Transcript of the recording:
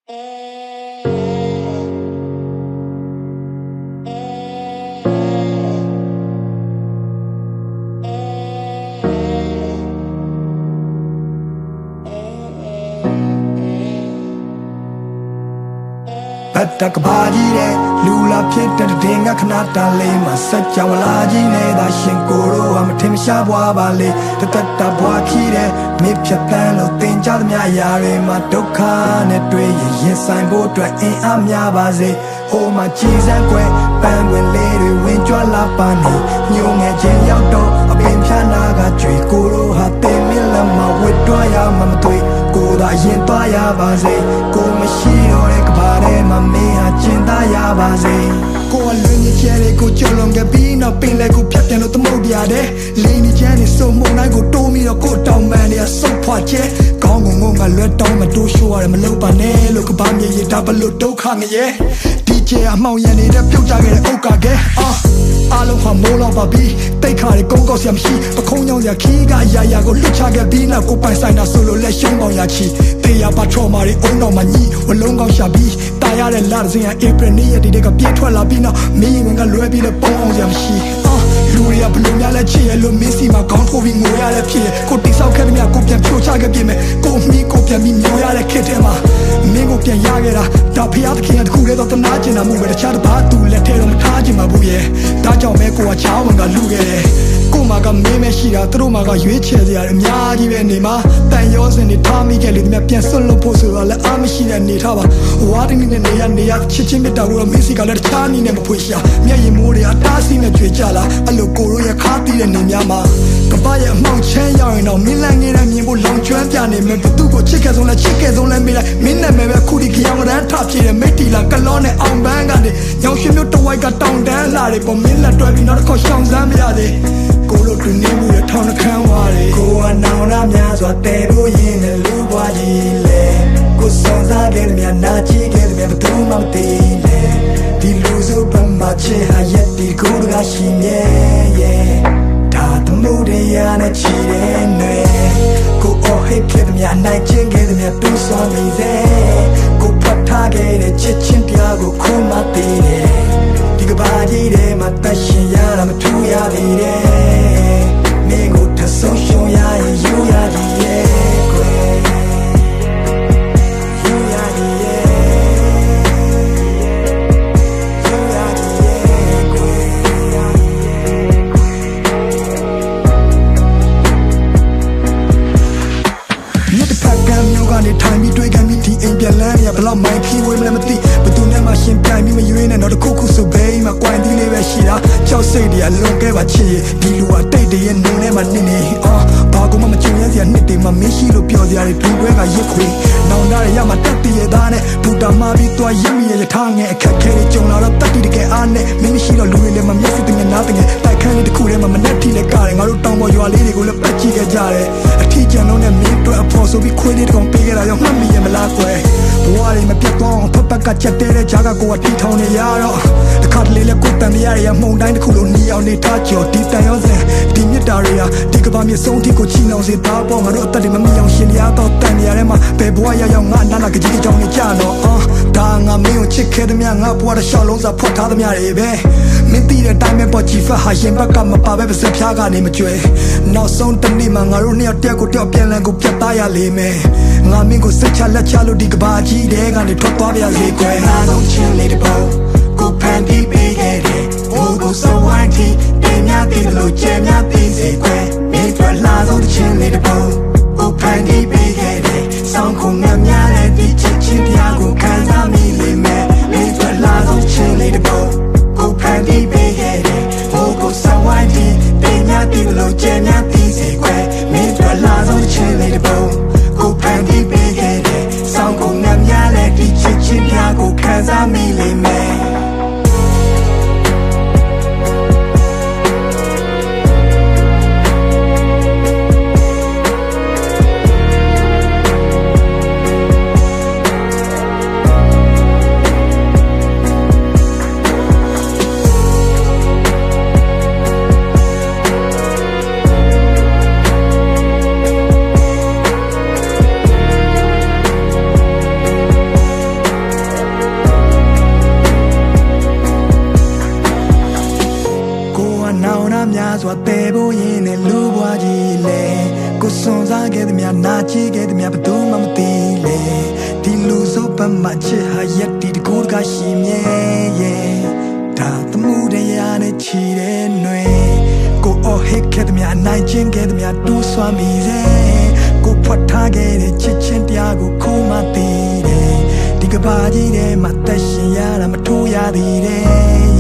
Batak baji de lula pita de denga kanata le masacha walaji ne da shinkoro am timsha bwa bale tata bwa ki de me phatan lo tin cha the mya ya re ma dukha ne twe yin sai bo twa in a mya ba se ho ma chi san kwe pan win le de win chwa la pa ni nyu nge chin yauk do a pin phya na ga chwe ko ro ha te min la ma wit twa ya ma ma twe ko da yin twa ya ba se ko ma shi do de ka ba de ma me ha chin da ya ba se ko a lwe ni che de ko cholong ge bi na pin le ko phat pyan lo tmou dia de le ni chan ni so mo nai ko to mi do ko taung man ni a so phwa che kaung ko ngo nga lwe taung ma to show ya ma lo pa ne lo ka ba mye yi da ba lo dukha nge ye DJ အမောင်ရန်နေတဲ့ပြုတ်ကြခဲ့တဲ့ဥက္ကာကဲအားလုံးဟာမိုးလောက်ပါပြီတိတ်ခါတွေကုန်းကောက်စရာမရှိပခုံးကြောင်စရာခီးကအရာရာကိုလွတ်ချခဲ့ပြီးနောက်ကိုပိုင်ဆိုင်တာဆိုလို့လက်ရှုံးပေါင်ရချီတေးရပါထော်မာတွေအုံတော်မှာညီဝလုံးကောင်းရှာပြီးတာရတဲ့လာစင်ဧပြီနေ့ရက်ဒီကပြေးထွက်လာပြီးနောက်မင်းဝင်ကလွဲပြီးတော့ပေါင်းအောင်စရာမရှိလူတွေကဘလို့များလဲချစ်ရလို့မင်းစီမှာခေါင်းထိုးပြီးငိုရတဲ့ဖြစ်ကိုတိဆောက်ခဲ့တဲ့မြကိုပြန်ဖြိုချခဲ့ပြင်မယ်ကိုမီးကိုပြန်ပြီးမျောရတဲ့ခက်တဲ့မှာမင်းကိုပြန်ရခဲ့တာဒါဖျားသခင်ကတခုလေးတော့တနာကျင်တာမှုပဲတခြားတစ်ပါးသူလက်ထဲတော့မထားချင်ပါဘူးရဲ့ဒါကြောင့်ပဲကိုကချောင်းဝင်ကလူခဲ့တယ်ကိုမကမင်းမရှိတာသူတို့မကရွေးချယ်စရာအများကြီးပဲနေမှာတန်ရောစင်တွေထားမိခဲ့လေဒီမြပြန်ဆွတ်လို့ဖို့ဆိုတော့လည်းအားမရှိတဲ့နေထားပါဝါတင်းနဲ့နေရချစ်ချင်းမြတ်တာကိုတော့မင်းစီကလည်းတခြားနည်းနဲ့မဖွင့်ရှာမျက်ရည်မိုးတွေအတားစီနဲ့ကြွေကြလာအဲ့လိုကိုရိုးရခါတီးတဲ့နေများမှာကပရဲ့အမောင်ချမ်းရောက်ရင်တော့မင်းလန့်နေတဲ့မြင်ဖို့လောင်ကျွမ်းပြနေမယ်ဘသူ့ကိုချစ်ခဲ့ဆုံးလဲမေးလိုက်မင်းနဲ့ပဲခုဒီကြောင်ရန်ထပြေတဲ့မိတီလာကလောနဲ့အောင်ပန်းကနေညောင်ရွှေမျိုးတဝိုက်ကတောင်တန်းလာတယ်ပေါ်မင်းလက်တွဲပြီးနောက်တစ်ခေါက်ရှောင်စမ်းမရသေးကိုလိုတူနေမှုရထောင်းနှခမ်းဝါတယ်ကိုကနောင်နာများစွာတဲဖို့ရင်လည်းလူပွားကြီးလေကိုစောင့်စားခဲ့တဲ့မြနာကြည့်ခဲ့တဲ့မြဘသူမှမသိလေဒီလူစုပမာချေဟာရက်ဒီကိုကရှိမြဲရဲ့ဒါတမှုတရားနဲ့ချီတဲ့နယ်ကိုအော်ဟစ်ခဲ့တဲ့မြနိုင်ချင်းခဲ့တဲ့မြသူစောမိစေကိုဖတ်ထားခဲ့တဲ့ချစ်ချင်းတရားကိုခုမှသိတယ်ဒီကဘာကြီးထဲမှာတရှင်ရတာမထူရသေးတယ်မင်းကိုတဆုံးရှုံးရရင်ယူရသည်ရဲ့ကွယ်ယူရသည်ရဲ့ယူရသည်ရဲ့ကွယ်မြတ်တဖက်ကံမျိုးကနေထိုင်ပြီးတွေ့ခံပြီးဒီအိမ်ပြန်လန်းရဘလောက်မိုင်းခီးဝေးမလဲမသိဘသူနဲ့မှရှင်ပြိုင်ပြီးမရွေးနဲ့တော့တခုခုဆိုဘေးမှာကွိုင်တီးလေးပဲရှိတာကြောက်စိတ်တွေကလွန်ခဲ့ပါချစ်ဒီလူအတိတ်တည်းရဲ့နုံထဲမှာနေဘာကူမှမချင်ရစရာနှစ်တွေမှာမရှိလို့ပြောစရာတွေဒူတွဲကရစ်ခွေနောင်တရရမှာတက်တည်ရသားနဲ့ဘူတာမာပြီးသွားရမိရထားငယ်အခက်ခဲတွေကြုံလာတော့တက်တည်တကယ်အားနဲ့မင်းမရှိတော့လူတွေလည်းမမျက်စိတငယ်နားတငယ်တိုက်ခန်းလေးတစ်ခုထဲမှာမနဲ့ထီလဲကတယ်ငါတို့တောင်ပေါ်ရွာလေးတွေကိုလည်းပတ်ကြည့်ခဲ့ကြတယ်အထီးကျန်လုံးနဲ့မင်းတို့အဖို့ဆိုပြီးခွေးလေးတစ်ကောင်ပေးခဲ့တာရောမှတ်မိရမလားကွယ်ဘဝတွေမပြတ်သွားအောင်ဖက်ဖက်ကချက်တဲတဲ့ဂျာကကိုကတီထောင်နေရတော့တခါတလေလဲကိုတန်မရရမှုန်တိုင်းတစ်ခုလုံးနီအောင်နေထားကြော်ဒီတန်ရောစင်ဒီမြစ်တာတွေဟာဒီကဘာမြေဆုံးထိကိုချီနှောင်စေသားပေါ်ငါတို့အသက်တွေမမြင်အောင်ရှင်ရတော့တန်နေရတဲ့မှာဘယ်ဘဝရောက်ငါနာနာကကြီးကြောင်နေကြတော့ဒါငါမင်းကိုချစ်ခဲ့တဲ့မြငါဘဝတစ်လျှောက်လုံးစာဖွက်ထားတဲ့မြတွေပဲမင်းသိတဲ့တိုင်းပဲပေါ်ကြည့်ဖက်ဟာရင်ဘက်ကမပါပဲပါစဖြားကနေမကြွယ်နောက်ဆုံးတနေ့မှာငါတို့နှစ်ယောက်တယောက်ကိုတယောက်ပြန်လည်ကိုပြတ်သားရလိမ့်မယ်ငါမင်းကိုစိတ်ချလက်ချလို့ဒီကဘာကြီးတဲ့ကနေထွက်သွားပြစေကွယ်ငါဆုံးချင်းလေးတစ်ပုံကိုဖန်တီးပေးခဲ့တယ်ဟိုကိုစဝိုင်းတီတင်များတည်လို့ကျဲများတည်စေကွယ်မင်းထွက်လာဆုံးချင်းလေးတစ်ပုံကိုဖန်တီးပေးခဲ့တယ်ဆောင်းခုံများတဲ့ဒီချစ်ချင်းတရားကိုခံစားမိလိမ့်မယ်မင်းထွက်လာဆုံးချင်းလေးတစ်ပုံကိုဖန်တီးပေးခဲ့တယ်ဟိုကိုစဝိုင်းတီတင်များတည်လို့ကျဲများတည်စေကွယ်မင်းထွက်လာဆုံးချင်းလေးတစ်ပုံကိုဖန်တီးပေးခဲ့တယ်ဆောင်းခုံများတဲ့ဒီချစ်ချင်းတရားကိုခံစားမိလိမ့်မယ် သွားတဲ့ဘိုးရင်နဲ့လူဘွားကြီးလေကိုစွန်စားခဲ့တဲ့မြနာချီခဲ့တဲ့မြဘသူမှမသိလေဒီလူစုပ်ပတ်မှချစ်ဟာရက်ဒီတကူကရှိမြဲရဲ့ဒါသမှုတရားနဲ့ချီတဲ့ຫນွေကိုအော်ဟစ်ခဲ့တဲ့မြနိုင်ချင်းခဲ့တဲ့မြတူးဆွမ်းမိစေကိုဖွက်ထားခဲ့တဲ့ချစ်ချင်းတရားကိုခုမှသိတယ်ဒီကဘာကြီးထဲမှာတက်ရှင်ရတာမထိုးရသေးတယ်